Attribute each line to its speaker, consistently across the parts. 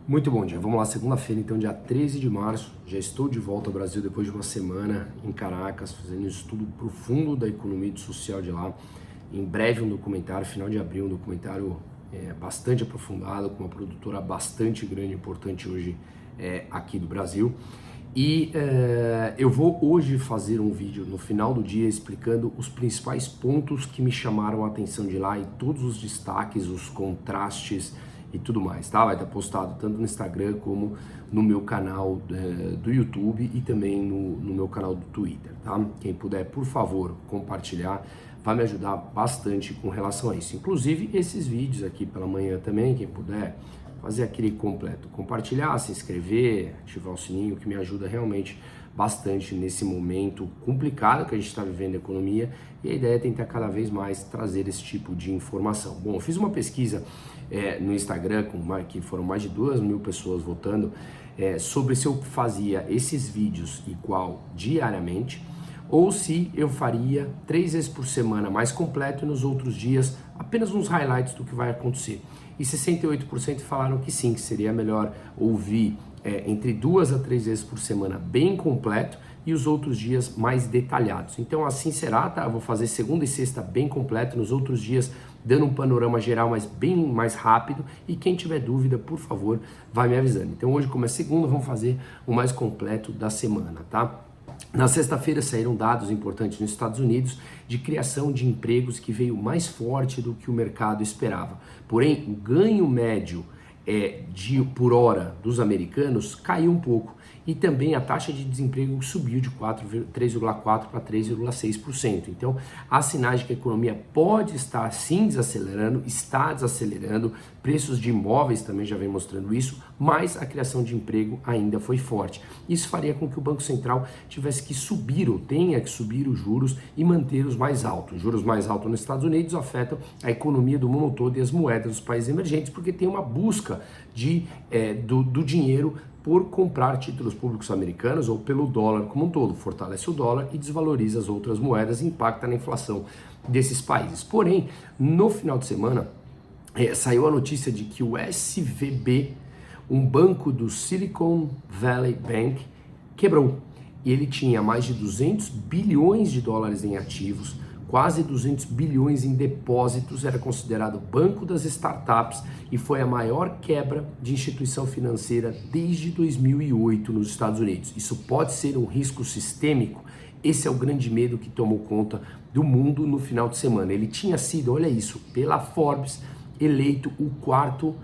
Speaker 1: Muito bom dia, vamos lá, segunda-feira, então dia 13 de março, já estou de volta ao Brasil depois de uma semana em Caracas, fazendo um estudo profundo da economia e do social de lá. Em breve um documentário, final de abril, um documentário bastante aprofundado, com uma produtora bastante grande e importante hoje aqui do Brasil. E eu vou hoje fazer um vídeo no final do dia explicando os principais pontos que me chamaram a atenção de lá e todos os destaques, os contrastes e tudo mais, tá? Vai estar postado tanto no Instagram como no meu canal do YouTube e também no meu canal do Twitter, tá? Quem puder, por favor, compartilhar, vai me ajudar bastante com relação a isso. Inclusive, esses vídeos aqui pela manhã também, quem puder, fazer aquele completo, compartilhar, se inscrever, ativar o sininho, que me ajuda realmente bastante nesse momento complicado que a gente está vivendo na economia, e a ideia é tentar cada vez mais trazer esse tipo de informação. Bom, eu fiz uma pesquisa no Instagram, que foram mais de 2.000 pessoas votando, sobre se eu fazia esses vídeos igual diariamente, ou se eu faria 3 vezes por semana mais completo e nos outros dias apenas uns highlights do que vai acontecer. E 68% falaram que sim, que seria melhor ouvir entre 2 a 3 vezes por semana bem completo e os outros dias mais detalhados. Então assim será, tá? Eu vou fazer segunda e sexta bem completo, nos outros dias dando um panorama geral, mas bem mais rápido, e quem tiver dúvida, por favor, vai me avisando. Então hoje, como é segunda, vamos fazer o mais completo da semana, tá? Na sexta-feira saíram dados importantes nos Estados Unidos de criação de empregos que veio mais forte do que o mercado esperava. Porém, o ganho médio por hora dos americanos caiu um pouco e também a taxa de desemprego subiu de 3,4% para 3,6%. Então, há sinais de que a economia pode estar sim desacelerando, está desacelerando, preços de imóveis também já vem mostrando isso, mas a criação de emprego ainda foi forte. Isso faria com que o Banco Central tivesse que subir ou tenha que subir os juros e manter os mais altos. Os juros mais altos nos Estados Unidos afetam a economia do mundo todo e as moedas dos países emergentes, porque tem uma busca do dinheiro por comprar títulos públicos americanos ou pelo dólar como um todo. Fortalece o dólar e desvaloriza as outras moedas e impacta na inflação desses países. Porém, no final de semana, saiu a notícia de que o SVB, um banco do Silicon Valley Bank, quebrou. E ele tinha mais de 200 bilhões de dólares em ativos, quase 200 bilhões em depósitos, era considerado banco das startups e foi a maior quebra de instituição financeira desde 2008 nos Estados Unidos. Isso pode ser um risco sistêmico? Esse é o grande medo que tomou conta do mundo no final de semana. Ele tinha sido, olha isso, pela Forbes, eleito o quarto,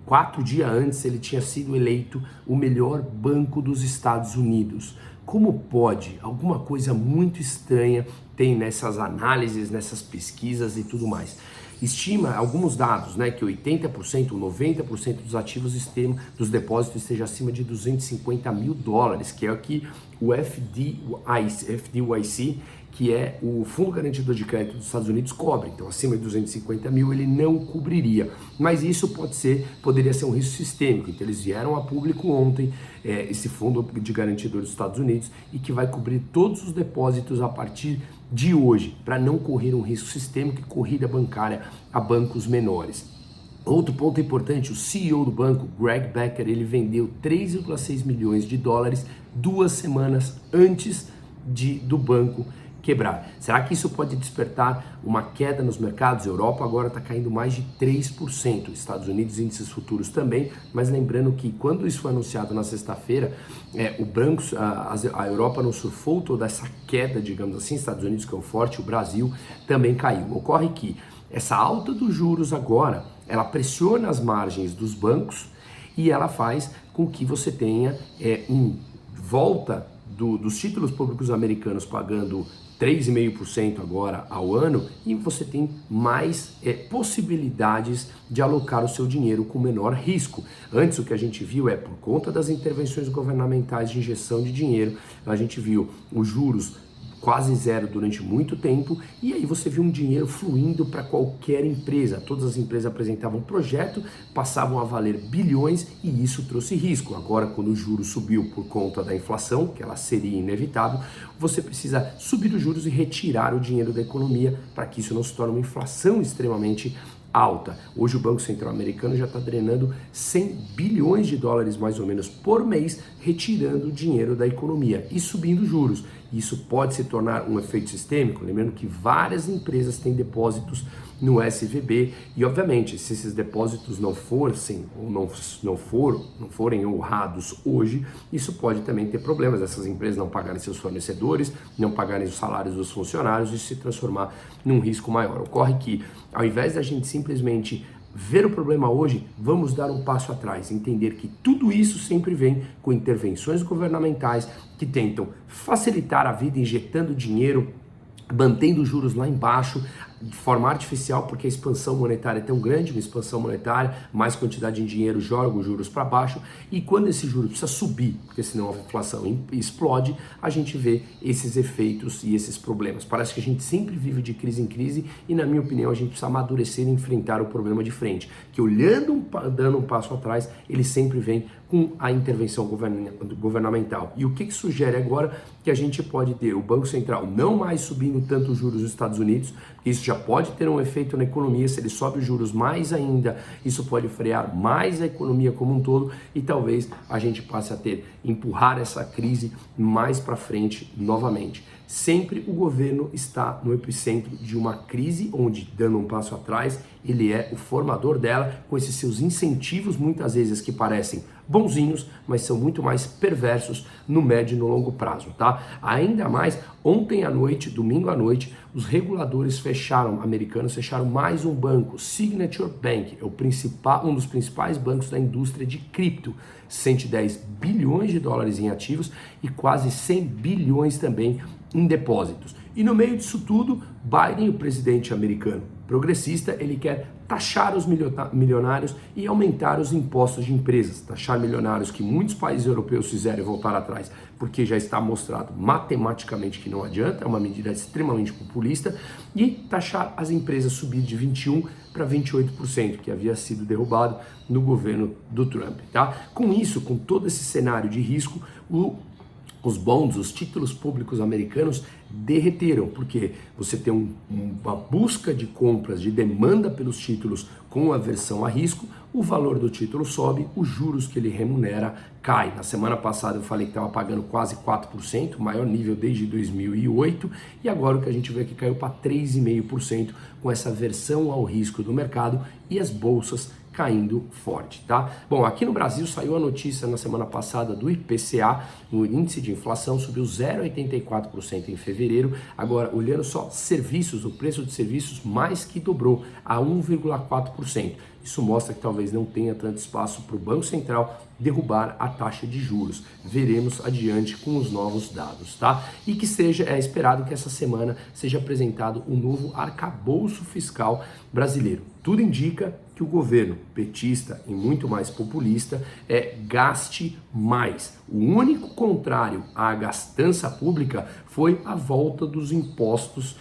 Speaker 1: 4 dias antes ele tinha sido eleito o melhor banco dos Estados Unidos. Como pode? Alguma coisa muito estranha tem nessas análises, nessas pesquisas e tudo mais. Estima alguns dados, né, que 80%, 90% dos ativos dos depósitos esteja acima de 250 mil dólares, que é o que o FDIC, que é o Fundo Garantidor de Crédito dos Estados Unidos, cobre. Então, acima de 250 mil ele não cobriria. Mas isso poderia ser um risco sistêmico. Então, eles vieram a público ontem, esse Fundo de Garantidor dos Estados Unidos, e que vai cobrir todos os depósitos a partir de hoje, para não correr um risco sistêmico e corrida bancária a bancos menores. Outro ponto importante, o CEO do banco, Greg Becker, ele vendeu 3,6 milhões de dólares 2 semanas antes do banco quebrar. Será que isso pode despertar uma queda nos mercados? A Europa agora está caindo mais de 3%, Estados Unidos índices futuros também, mas lembrando que quando isso foi anunciado na sexta-feira, a Europa não surfou toda essa queda, digamos assim, Estados Unidos que é o forte, o Brasil também caiu. Ocorre que essa alta dos juros agora, ela pressiona as margens dos bancos e ela faz com que você tenha volta dos títulos públicos americanos pagando 3,5% agora ao ano, e você tem mais possibilidades de alocar o seu dinheiro com menor risco. Antes o que a gente viu por conta das intervenções governamentais de injeção de dinheiro, a gente viu os juros quase zero durante muito tempo, e aí você viu um dinheiro fluindo para qualquer empresa. Todas as empresas apresentavam um projeto, passavam a valer bilhões e isso trouxe risco. Agora, quando o juro subiu por conta da inflação, que ela seria inevitável, você precisa subir os juros e retirar o dinheiro da economia para que isso não se torne uma inflação extremamente alta. Hoje o Banco Central americano já está drenando 100 bilhões de dólares mais ou menos por mês, retirando dinheiro da economia e subindo juros. Isso pode se tornar um efeito sistêmico, lembrando que várias empresas têm depósitos no SVB e, obviamente, se esses depósitos não forem honrados hoje, isso pode também ter problemas, essas empresas não pagarem seus fornecedores, não pagarem os salários dos funcionários e se transformar num risco maior. Ocorre que, ao invés da gente simplesmente ver o problema hoje, vamos dar um passo atrás, entender que tudo isso sempre vem com intervenções governamentais que tentam facilitar a vida, injetando dinheiro, mantendo os juros lá embaixo, de forma artificial, porque a expansão monetária é tão grande, uma expansão monetária, mais quantidade de dinheiro joga os juros para baixo, e quando esse juro precisa subir, porque senão a inflação explode, a gente vê esses efeitos e esses problemas. Parece que a gente sempre vive de crise em crise e, na minha opinião, a gente precisa amadurecer e enfrentar o problema de frente, que dando um passo atrás, ele sempre vem com a intervenção governamental. E o que sugere agora que a gente pode ter o Banco Central não mais subindo tanto os juros nos Estados Unidos, porque isso já pode ter um efeito na economia, se ele sobe os juros mais ainda, isso pode frear mais a economia como um todo e talvez a gente passe a empurrar essa crise mais para frente novamente. Sempre o governo está no epicentro de uma crise, onde, dando um passo atrás, ele é o formador dela, com esses seus incentivos, muitas vezes que parecem bonzinhos, mas são muito mais perversos no médio e no longo prazo, tá? Ainda mais, ontem à noite, domingo à noite, os reguladores americanos fecharam mais um banco, Signature Bank, é um dos principais bancos da indústria de cripto, 110 bilhões de dólares em ativos e quase 100 bilhões também em depósitos. E no meio disso tudo, Biden, o presidente americano progressista, ele quer taxar os milionários e aumentar os impostos de empresas. Taxar milionários que muitos países europeus fizeram e voltar atrás, porque já está mostrado matematicamente que não adianta, é uma medida extremamente populista, e taxar as empresas subir de 21% para 28%, que havia sido derrubado no governo do Trump, tá? Com isso, com todo esse cenário de risco, os bonds, os títulos públicos americanos derreteram, porque você tem uma busca de compras, de demanda pelos títulos com aversão a risco, o valor do título sobe, os juros que ele remunera cai. Na semana passada eu falei que estava pagando quase 4%, maior nível desde 2008, e agora o que a gente vê é que caiu para 3,5% com essa aversão ao risco do mercado e as bolsas caindo forte, tá? Bom, aqui no Brasil saiu a notícia na semana passada do IPCA, o índice de inflação subiu 0,84% em fevereiro, agora olhando só serviços, o preço de serviços mais que dobrou a 1,4%. Isso mostra que talvez não tenha tanto espaço para o Banco Central derrubar a taxa de juros. Veremos adiante com os novos dados, tá? E que é esperado que essa semana seja apresentado um novo arcabouço fiscal brasileiro. Tudo indica que o governo petista e muito mais populista gaste mais. O único contrário à gastança pública foi a volta dos impostos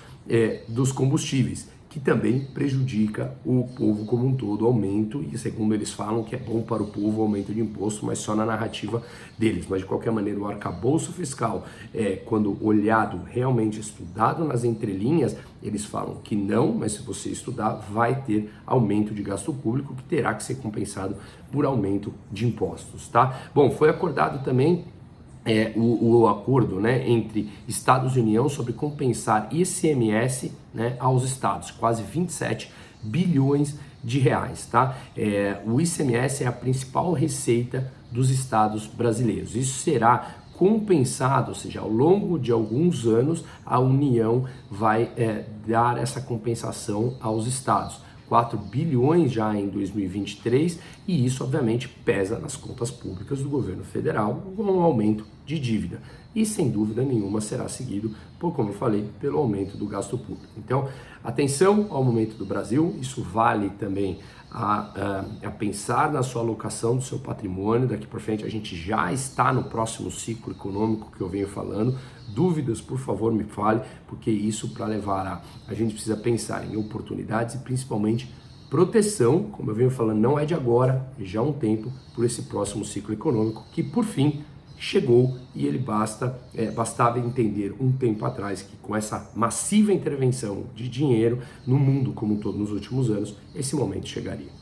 Speaker 1: dos combustíveis, que também prejudica o povo como um todo, aumento, e segundo eles falam que é bom para o povo o aumento de imposto, mas só na narrativa deles. Mas de qualquer maneira, o arcabouço fiscal, quando olhado, realmente estudado nas entrelinhas, eles falam que não, mas se você estudar, vai ter aumento de gasto público que terá que ser compensado por aumento de impostos, tá? Bom, foi acordado também o acordo, né, entre Estados e União sobre compensar ICMS, né, aos estados, quase 27 bilhões de reais, tá? O ICMS é a principal receita dos estados brasileiros. Isso será compensado, ou seja, ao longo de alguns anos a União vai dar essa compensação aos estados. 4 bilhões já em 2023, e isso obviamente pesa nas contas públicas do governo federal com um aumento de dívida. E sem dúvida nenhuma será seguido, como eu falei, pelo aumento do gasto público. Então, atenção ao momento do Brasil, isso vale também a pensar na sua alocação do seu patrimônio. Daqui por frente a gente já está no próximo ciclo econômico que eu venho falando. Dúvidas, por favor, me fale, porque isso para levar a gente precisa pensar em oportunidades e principalmente proteção, como eu venho falando, não é de agora, é já há um tempo, por esse próximo ciclo econômico que, por fim, chegou e ele bastava entender um tempo atrás que com essa massiva intervenção de dinheiro no mundo como um todo nos últimos anos, esse momento chegaria.